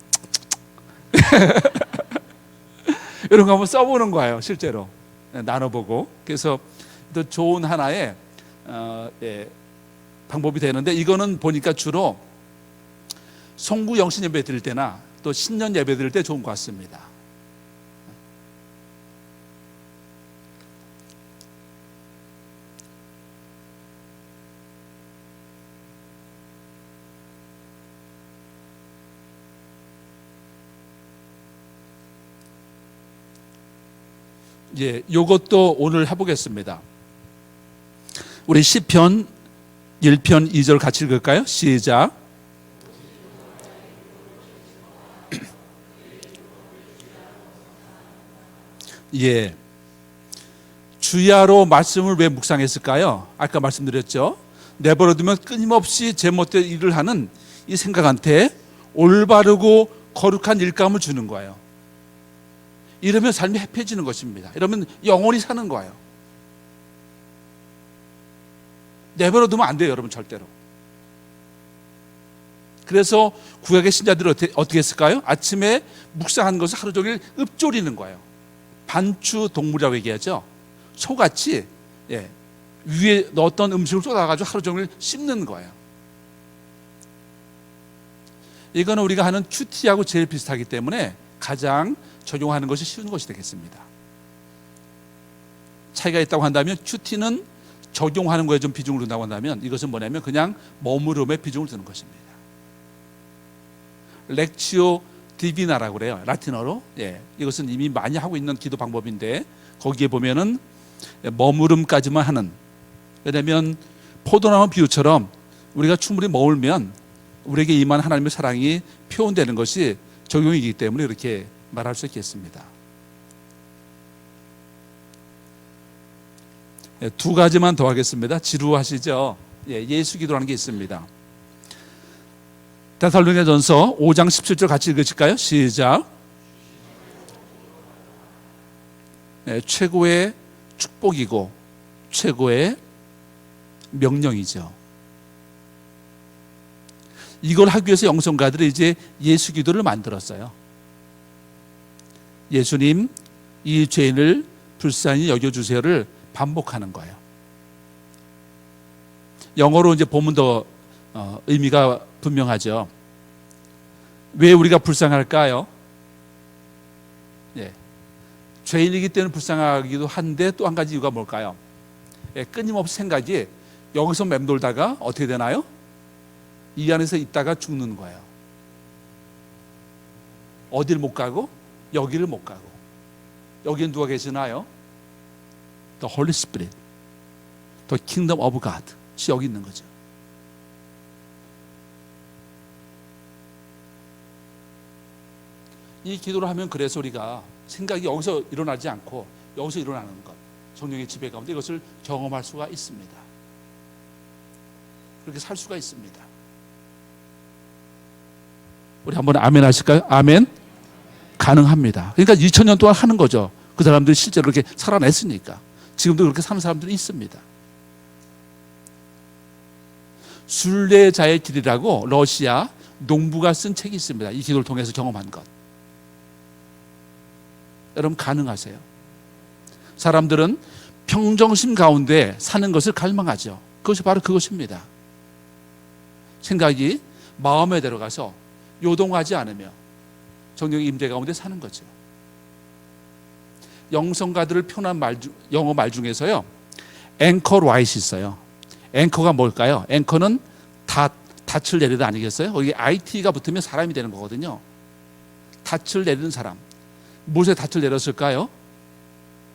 이런 거 한번 써보는 거예요. 실제로 나눠보고. 그래서 또 좋은 하나의 방법이 되는데, 이거는 보니까 주로 송구 영신 예배 드릴 때나 또 신년 예배 드릴 때 좋은 것 같습니다. 요것도 오늘 해보겠습니다. 우리 시편 1편 2절 같이 읽을까요? 시작. 주야로 말씀을 왜 묵상했을까요? 아까 말씀드렸죠. 내버려두면 끊임없이 제멋대로 일을 하는 이 생각한테 올바르고 거룩한 일감을 주는 거예요. 이러면 삶이 해피해지는 것입니다. 이러면 영원히 사는 거예요. 내버려두면 안 돼요, 여러분, 절대로. 그래서 구약의 신자들은 어떻게 했을까요? 아침에 묵상한 것을 하루 종일 읊조리는 거예요. 반추 동물이라고 얘기하죠. 소같이 위에 넣었던 음식을 쏟아가지고 하루 종일 씹는 거예요. 이거는 우리가 하는 큐티하고 제일 비슷하기 때문에 가장 적용하는 것이 쉬운 것이 되겠습니다. 차이가 있다고 한다면 큐티는 적용하는 거에 좀 비중을 둔다고 한다면, 이것은 뭐냐면 그냥 머무름에 비중을 두는 것입니다. 렉치오 디비나라고 그래요. 라틴어로. 이것은 이미 많이 하고 있는 기도 방법인데, 거기에 보면은 머무름까지만 하는, 왜냐하면 포도나무 비유처럼 우리가 충분히 머물면 우리에게 임한 하나님의 사랑이 표현되는 것이 적용이기 때문에 이렇게 말할 수 있겠습니다. 두 가지만 더 하겠습니다. 지루하시죠? 예수 기도라는 게 있습니다. 데살로니가전서 5장 17절 같이 읽으실까요? 시작. 최고의 축복이고 최고의 명령이죠. 이걸 하기 위해서 영성가들이 이제 예수 기도를 만들었어요. 예수님, 이 죄인을 불쌍히 여겨주세요를 반복하는 거예요. 영어로 이제 보면 더 의미가 분명하죠. 왜 우리가 불쌍할까요? 죄인이기 때문에 불쌍하기도 한데, 또 한 가지 이유가 뭘까요? 끊임없이 생각이 여기서 맴돌다가 어떻게 되나요? 이 안에서 있다가 죽는 거예요. 어딜 못 가고 여기를 못 가고. 여기는 누가 계시나요? The Holy Spirit, The Kingdom of God 여기 있는 거죠. 이 기도를 하면 그래서 우리가 생각이 여기서 일어나지 않고 여기서 일어나는 것, 성령의 지배 가운데 이것을 경험할 수가 있습니다. 그렇게 살 수가 있습니다. 우리 한번 아멘 하실까요? 아멘. 가능합니다. 그러니까 2000년 동안 하는 거죠. 그 사람들이 실제로 그렇게 살아냈으니까. 지금도 그렇게 사는 사람들이 있습니다. 순례자의 길이라고 러시아 농부가 쓴 책이 있습니다. 이 기도를 통해서 경험한 것. 여러분 가능하세요? 사람들은 평정심 가운데 사는 것을 갈망하죠. 그것이 바로 그것입니다. 생각이 마음에 들어가서 요동하지 않으며 성령의 임재 가운데 사는 거죠. 영성가들을 표현한 영어 말 중에서요, 앵커 라이트 있어요. 앵커가 뭘까요? 앵커는 닻을 내리다 아니겠어요? 거기 IT가 붙으면 사람이 되는 거거든요. 닻을 내리는 사람. 무엇에 닻을 내렸을까요?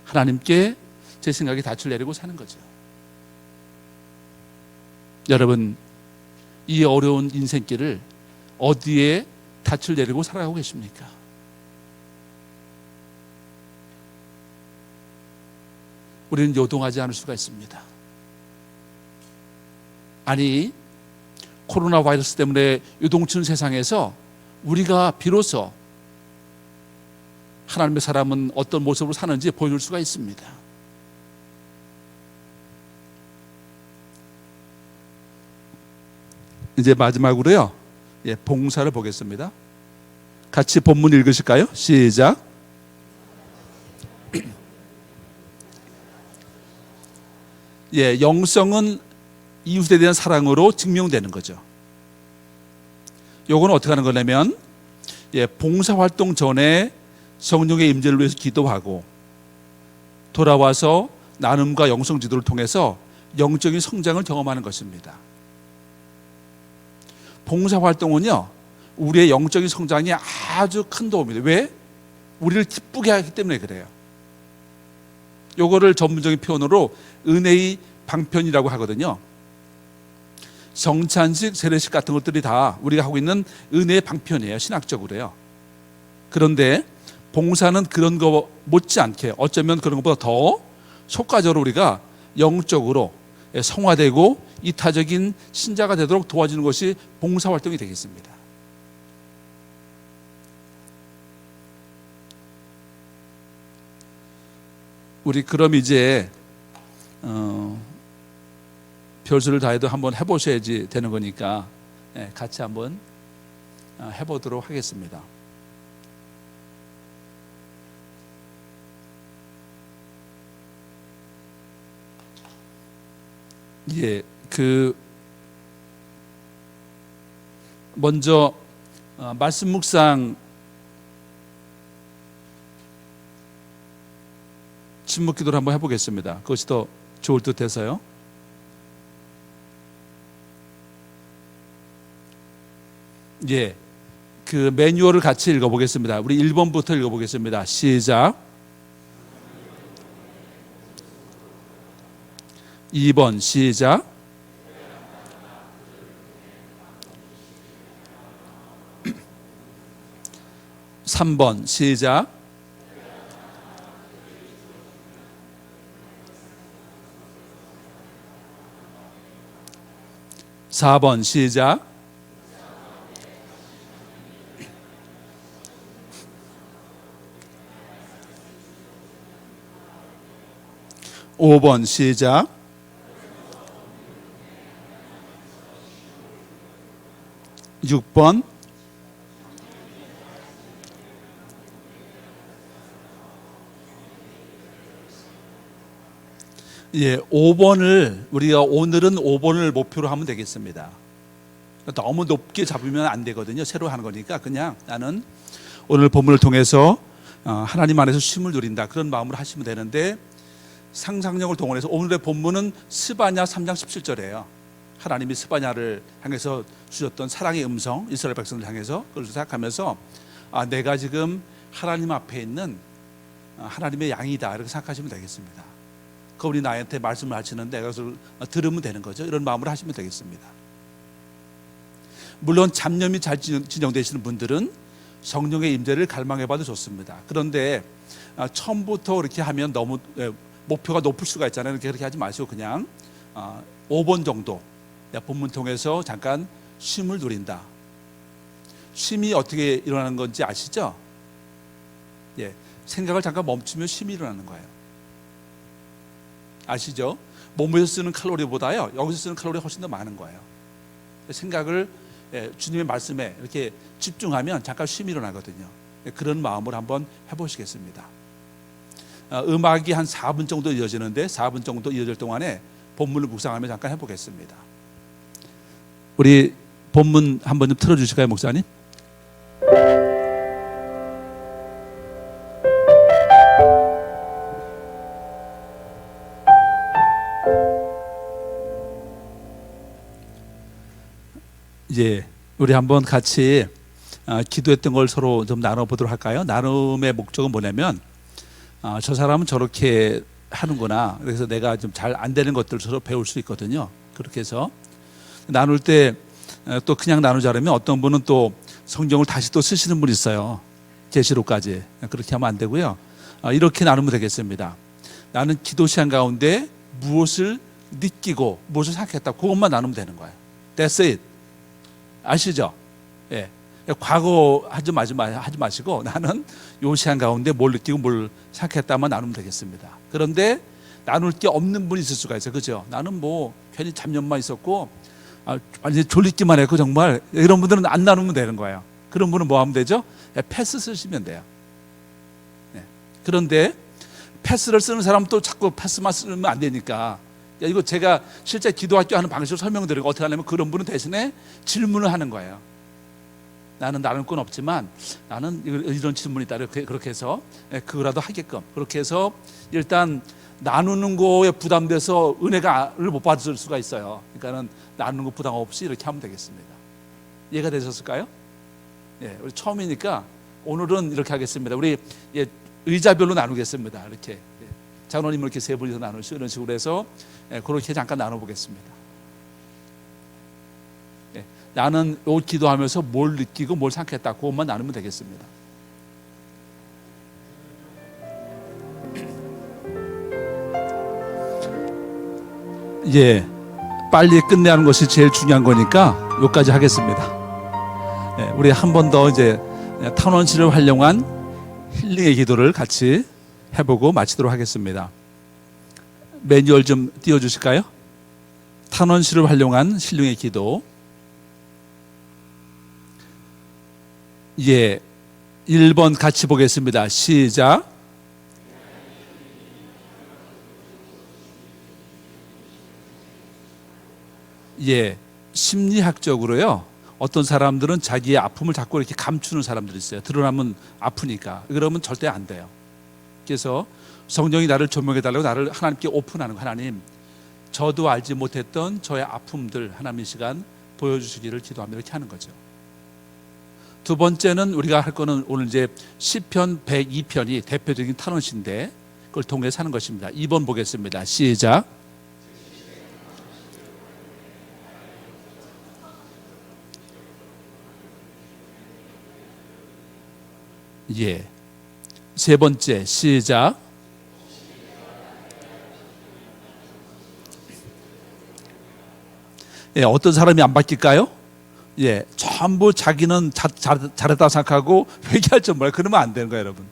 하나님께 제 생각에 닻을 내리고 사는 거죠. 여러분, 이 어려운 인생길을 어디에 닻을 내리고 살아가고 계십니까? 우리는 요동하지 않을 수가 있습니다. 아니, 코로나 바이러스 때문에 요동치는 세상에서 우리가 비로소 하나님의 사람은 어떤 모습으로 사는지 보여줄 수가 있습니다. 이제 마지막으로요, 봉사를 보겠습니다. 같이 본문 읽으실까요? 시작. 영성은 이웃에 대한 사랑으로 증명되는 거죠. 요거는 어떻게 하는 거냐면, 봉사활동 전에 성령의 임재를 위해서 기도하고 돌아와서 나눔과 영성 지도를 통해서 영적인 성장을 경험하는 것입니다. 봉사활동은요, 우리의 영적인 성장에 아주 큰 도움이 돼요. 왜? 우리를 기쁘게 하기 때문에 그래요. 요거를 전문적인 표현으로 은혜의 방편이라고 하거든요. 성찬식, 세례식 같은 것들이 다 우리가 하고 있는 은혜의 방편이에요. 신학적으로요. 그런데 봉사는 그런 거 못지않게 어쩌면 그런 것보다 더 효과적으로 우리가 영적으로 성화되고 이타적인 신자가 되도록 도와주는 것이 봉사활동이 되겠습니다. 우리 그럼 이제 별수를 다해도 한번 해보셔야지 되는 거니까 같이 한번 해보도록 하겠습니다. 먼저 말씀 묵상 침묵 기도를 한번 해보겠습니다. 그것이 더 좋을 듯 해서요. 그 매뉴얼을 같이 읽어보겠습니다. 우리 1번부터 읽어보겠습니다. 시작. 2번 시작. 3번 시작. 4번 시작. 5번 시작. 6번 5번을 우리가 오늘은 5번을 목표로 하면 되겠습니다. 너무 높게 잡으면 안 되거든요. 새로 하는 거니까 그냥 나는 오늘 본문을 통해서 하나님 안에서 쉼을 누린다, 그런 마음으로 하시면 되는데, 상상력을 동원해서 오늘의 본문은 스바냐 3장 17절이에요. 하나님이 스바냐를 향해서 주셨던 사랑의 음성, 이스라엘 백성을 향해서 그걸 생각하면서 내가 지금 하나님 앞에 있는 하나님의 양이다, 이렇게 생각하시면 되겠습니다. 그분이 나한테 말씀을 하시는데 내가 그것을 들으면 되는 거죠. 이런 마음으로 하시면 되겠습니다. 물론 잡념이 잘 진정되시는 분들은 성령의 임재를 갈망해봐도 좋습니다. 그런데 처음부터 그렇게 하면 너무 목표가 높을 수가 있잖아요. 그렇게 하지 마시고 그냥 5번 정도 본문 통해서 잠깐 쉼을 누린다. 쉼이 어떻게 일어나는 건지 아시죠? 생각을 잠깐 멈추면 쉼이 일어나는 거예요. 아시죠? 몸에서 쓰는 칼로리보다요, 여기서 쓰는 칼로리가 훨씬 더 많은 거예요. 생각을 주님의 말씀에 이렇게 집중하면 잠깐 쉼이 일어나거든요. 그런 마음으로 한번 해보시겠습니다. 음악이 한 4분 정도 이어지는데 4분 정도 이어질 동안에 본문을 묵상하며 잠깐 해보겠습니다. 우리 본문 한번 좀 틀어주실까요, 목사님? 이제 우리 한번 같이 기도했던 걸 서로 좀 나눠보도록 할까요? 나눔의 목적은 뭐냐면 저 사람은 저렇게 하는구나. 그래서 내가 좀 잘 안 되는 것들을 서로 배울 수 있거든요. 그렇게 해서 나눌 때 또 그냥 나누자면 어떤 분은 또 성경을 다시 또 쓰시는 분이 있어요. 계시록까지. 그렇게 하면 안 되고요. 이렇게 나누면 되겠습니다. 나는 기도 시간 가운데 무엇을 느끼고 무엇을 생각했다. 그것만 나누면 되는 거예요. That's it. 아시죠? 예. 과거 하지 마시고 나는 요 시간 가운데 뭘 느끼고 뭘 생각했다만 나누면 되겠습니다. 그런데 나눌 게 없는 분이 있을 수가 있어요. 그죠? 나는 뭐 괜히 잡념만 있었고 완전히 졸리기만 했고 정말 이런 분들은 안 나누면 되는 거예요. 그런 분은 뭐 하면 되죠? 패스 쓰시면 돼요. 네. 그런데 패스를 쓰는 사람은 또 자꾸 패스만 쓰면 안 되니까 이거 제가 실제 기도학교 하는 방식으로 설명드리고 어떻게 하냐면 그런 분은 대신에 질문을 하는 거예요. 나는 나눌 건 없지만 나는 이런 질문이 있다. 그렇게 해서 그거라도 하게끔 그렇게 해서 일단 나누는 거에 부담돼서 은혜를 못 받을 수가 있어요. 그러니까는 나누는 거 부담 없이 이렇게 하면 되겠습니다. 이해가 되셨을까요? 예, 우리 처음이니까 오늘은 이렇게 하겠습니다. 우리 의자별로 나누겠습니다. 이렇게 장로님 이렇게 세 분이서 나누시고 이런 식으로 해서 그렇게 잠깐 나눠보겠습니다. 나는 요 기도하면서 뭘 느끼고 뭘 생각했다. 그것만 나누면 되겠습니다. 예, 빨리 끝내는 것이 제일 중요한 거니까 여기까지 하겠습니다. 우리 한 번 더 이제 탄원시를 활용한 힐링의 기도를 같이 해보고 마치도록 하겠습니다. 매뉴얼 좀 띄워주실까요? 탄원시를 활용한 힐링의 기도. 예, 1번 같이 보겠습니다. 시작. 예, 심리학적으로요. 어떤 사람들은 자기의 아픔을 자꾸 이렇게 감추는 사람들이 있어요. 드러나면 아프니까. 그러면 절대 안 돼요. 그래서 성령이 나를 조명해달라고 나를 하나님께 오픈하는 거. 하나님, 저도 알지 못했던 저의 아픔들 하나님 이 시간 보여주시기를 기도하며 이렇게 하는 거죠. 두 번째는 우리가 할 거는 오늘 이제 시편 102편이 대표적인 탄원시인데 그걸 통해서 하는 것입니다. 2번 보겠습니다. 시작. 예. 세 번째 시작. 예, 어떤 사람이 안 바뀔까요? 예, 전부 자기는 잘했다고 생각하고 회개할 줄 몰라요. 그러면 안 되는 거예요, 여러분.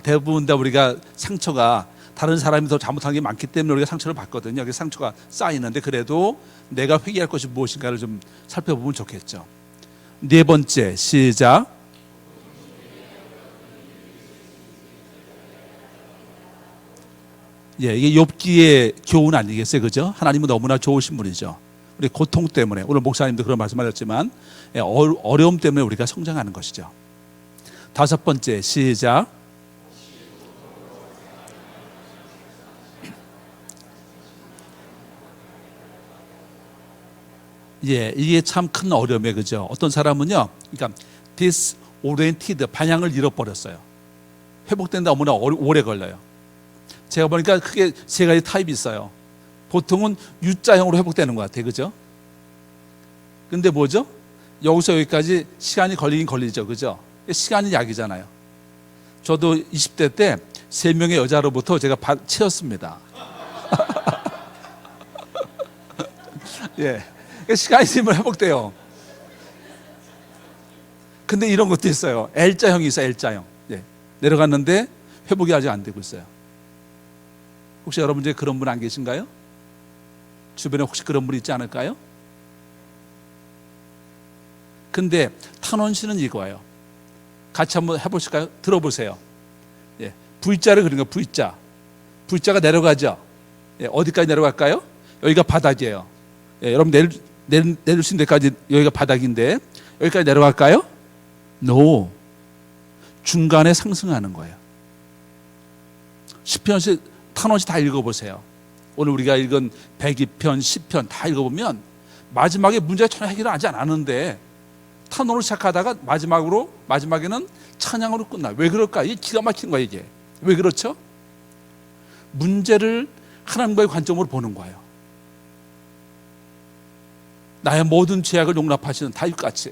대부분 다 우리가 상처가 다른 사람이 더 잘못한 게 많기 때문에 우리가 상처를 받거든요. 여기 상처가 쌓이는데 그래도 내가 회개할 것이 무엇인가를 좀 살펴보면 좋겠죠. 네 번째 시작. 예, 이게 욥기의 교훈 아니겠어요, 그죠? 하나님은 너무나 좋으신 분이죠. 우리 고통 때문에 오늘 목사님도 그런 말씀하셨지만 어려움 때문에 우리가 성장하는 것이죠. 다섯 번째 시작. 예, 이게 참 큰 어려움이에요, 그죠? 어떤 사람은요, 그러니까 disoriented 방향을 잃어버렸어요. 회복되는데 너무나 오래 걸려요. 제가 보니까 크게 세 가지 타입이 있어요. 보통은 U자형으로 회복되는 것 같아요. 그죠? 근데 뭐죠? 여기서 여기까지 시간이 걸리긴 걸리죠. 그죠? 시간이 약이잖아요. 저도 20대 때 3명의 여자로부터 제가 채웠습니다. 예. 시간이 있으면 회복돼요. 근데 이런 것도 있어요. L자형이 있어요. L자형. 예. 내려갔는데 회복이 아직 안 되고 있어요. 혹시 여러분 중에 그런 분 안 계신가요? 주변에 혹시 그런 분 있지 않을까요? 근데 탄원시는 이거예요. 같이 한번 해보실까요? 들어보세요. 예, V자를 그린 거 V자. V자가 내려가죠. 예, 어디까지 내려갈까요? 여기가 바닥이에요. 예, 여러분 내릴 수 있는 데까지 여기가 바닥인데 여기까지 내려갈까요? No. 중간에 상승하는 거예요. 시편시 탄원시 다 읽어보세요. 오늘 우리가 읽은 102편, 10편 다 읽어보면 마지막에 문제가 전혀 해결하지 않았는데 탄원으로 시작하다가 마지막에는 찬양으로 끝나. 왜 그럴까? 이게 기가 막힌 거야 이게. 왜 그렇죠? 문제를 하나님과의 관점으로 보는 거예요. 나의 모든 죄악을 용납하시는 다윗같이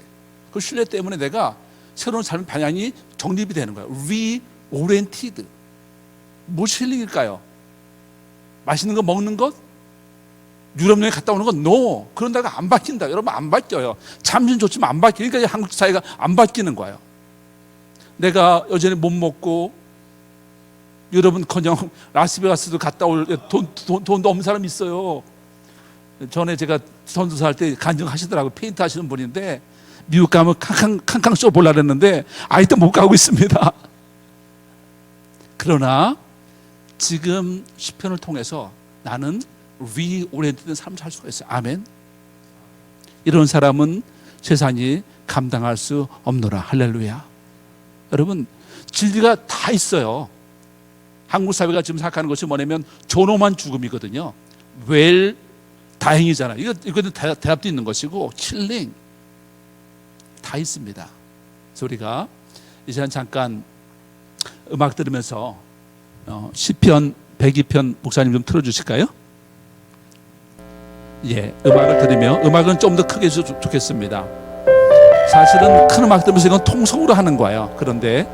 그 신뢰 때문에 내가 새로운 삶의 방향이 정립이 되는 거예요. Reoriented. 무엇이 힐링일까요? 맛있는 거 먹는 것? 유럽 여행 갔다 오는 건 No. 그런 데가 안 바뀐다. 여러분 안 바뀌어요. 잠시는 좋지만 안 바뀌어요. 그러니까 한국 사회가 안 바뀌는 거예요. 내가 여전히 못 먹고 여러분커녕 라스베가스도 갔다 올 돈도 없는 사람이 있어요. 전에 제가 선교사 할 때 간증하시더라고요. 페인트 하시는 분인데 미국 가면 캉캉 쇼 보려고 했는데 아직도 못 가고 있습니다. 그러나 지금 시편을 통해서 나는 리오리엔티드된 삶을 살 수가 있어요. 아멘. 이런 사람은 세상이 감당할 수 없노라. 할렐루야. 여러분 진리가 다 있어요. 한국 사회가 지금 생각하는 것이 뭐냐면 존엄한 죽음이거든요. 웰 다행이잖아요. 이거는 대답도 있는 것이고 킬링 다 있습니다. 그래서 우리가 이 시간 잠깐 음악 들으면서 시편 102편 목사님 좀 틀어주실까요? 예, 음악을 들으며 음악은 좀 더 크게 해주셔도 좋겠습니다. 사실은 큰 음악 들으면서 이건 통성으로 하는 거예요. 그런데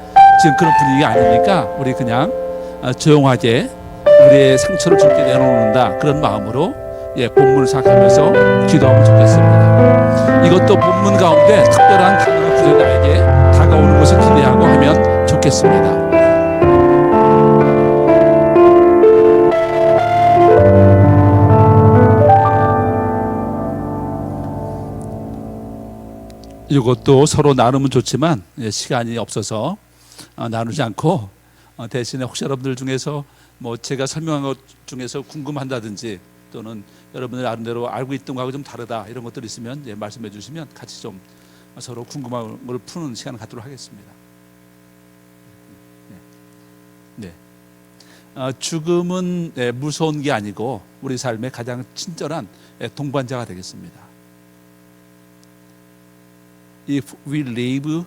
지금 그런 분위기가 아니니까 우리 그냥 조용하게 우리의 상처를 주께 내려놓는다 그런 마음으로 본문을 생각하면서 기도하면 좋겠습니다. 이것도 본문 가운데 특별한 단어가 구절이 나에게 다가오는 것을 기대하고 하면 좋겠습니다. 이것도 서로 나누면 좋지만 시간이 없어서 나누지 않고 대신에 혹시 여러분들 중에서 뭐 제가 설명한 것 중에서 궁금한다든지 또는 여러분들 나름대로 알고 있던 거하고 좀 다르다 이런 것들 있으면 말씀해 주시면 같이 좀 서로 궁금한 걸 푸는 시간을 갖도록 하겠습니다. 네. 죽음은 무서운 게 아니고 우리 삶의 가장 친절한 동반자가 되겠습니다. If we live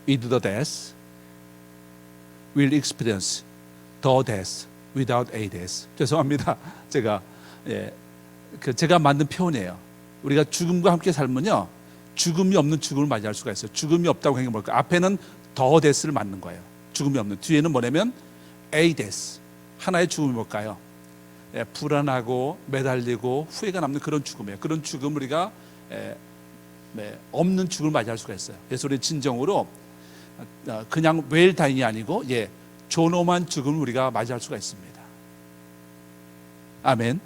with the death, we'll experience the death without a death. 죄송합니다. 제가 만든 표현이에요. 우리가 죽음과 함께 살면요, 죽음이 없는 죽음을 맞이할 수가 있어요. 죽음이 없다고 하는 게 뭘까? 앞에는 the death를 맞는 거예요. 죽음이 없는. 뒤에는 뭐냐면 a death. 하나의 죽음이 뭘까요? 불안하고 매달리고 후회가 남는 그런 죽음이에요. 그런 죽음 우리가 없는 죽음을 맞이할 수가 있어요. 그래서 우리 진정으로 그냥 웰다잉이 아니고 존엄한 죽음을 우리가 맞이할 수가 있습니다. 아멘.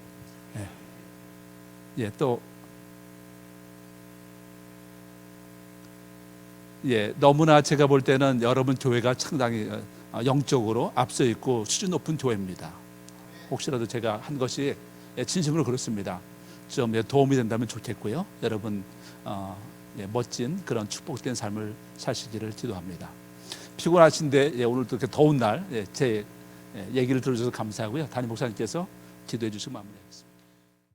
또 너무나 제가 볼 때는 여러분 교회가 상당히 영적으로 앞서 있고 수준 높은 교회입니다. 혹시라도 제가 한 것이 진심으로 그렇습니다. 좀 도움이 된다면 좋겠고요. 여러분 멋진 그런 축복된 삶을 사시기를 기도합니다. 피곤하신데 오늘도 이렇게 더운 날 제 얘기를 들어주셔서 감사하고요. 담임 목사님께서 기도해 주시고 마무리하겠습니다.